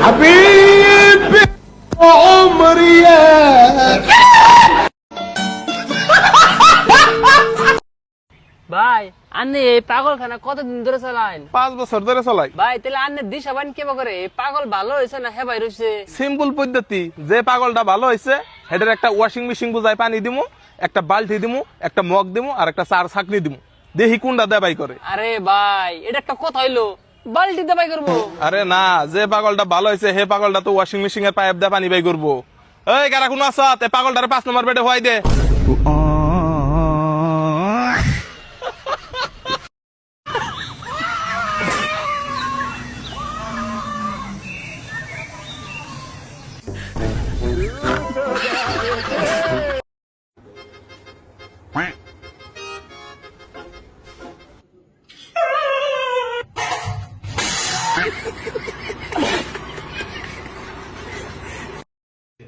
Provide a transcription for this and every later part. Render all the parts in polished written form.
حبيبي عمري يا ভাই আন্নে এই পাগলখানা কতদিন ধরে চালাইন? 5 বছর ধরে চলাই। ভাই তাহলে আন্নে দিশা বান কেবা করে? এই পাগল ভালো হয়েছে না হেবাই রয়েছে? সিম্পল পদ্ধতি, যে পাগলটা ভালো হয়েছে হেটার একটা ওয়াশিং মেশিন বুঝাই পানি দিমু, একটা বালতি দিমু, একটা মগ দিমু আর একটা চার ছাকনি দিমু, দেখি কোনটা দেবাই করে। আরে ভাই এটা একটা কথা হইলো, বালতি দেবাই করবো? আরে না, যে পাগলটা ভালো হয়েছে হে পাগলটা তো ওয়াশিং মেশিন এর পাইপ দিয়ে পানি বাই করবো। এই কারা কোন আছো? তে পাগলটারে 5 নম্বর বেডে হওয়াই দে।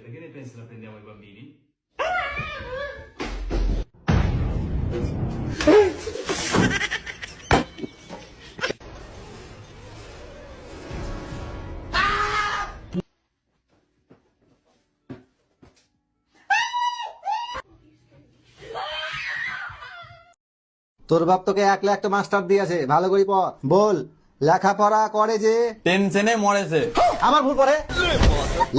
Perché ne pensi la prendiamo ai bambini? তোর বাপ তোকে 1 লাখ তো মাস্টার দিয়েছে, ভালো করে পড়। বল, লেখাপড়া করে যে টেনশনে মরেছে। আমার ভুল পড়ে,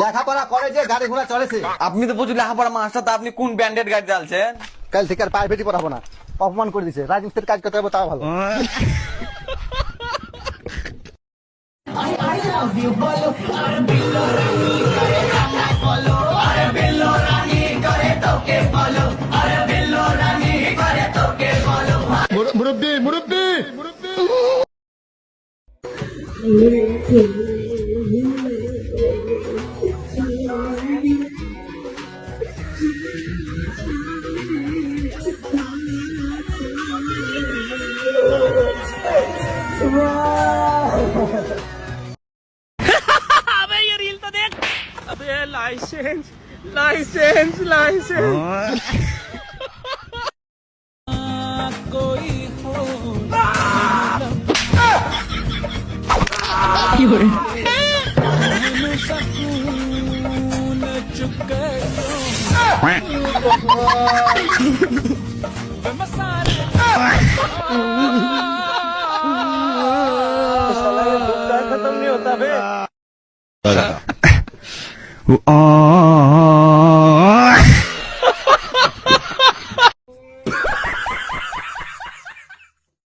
লেখাপড়া করে যে গাড়ি ঘোড়া চড়েছে। আপনি তো প্রচুর লেখাপড়া মাস্টার, তা আপনি কোন ব্যান্ডেড গাড়ি চালছেন? কাল থেকে আর প্রাইভেটই পড়াবো না, অপমান করে দিছে। রাজমিস্ত্রির কাজ করতে হবে, তাও ভালো। মুরব্বি মুরব্বি আবে ये रील तो देख। अबे लाइसेंस लाइसेंस लाइसेंस कोई हो खत्म नहीं होता बे।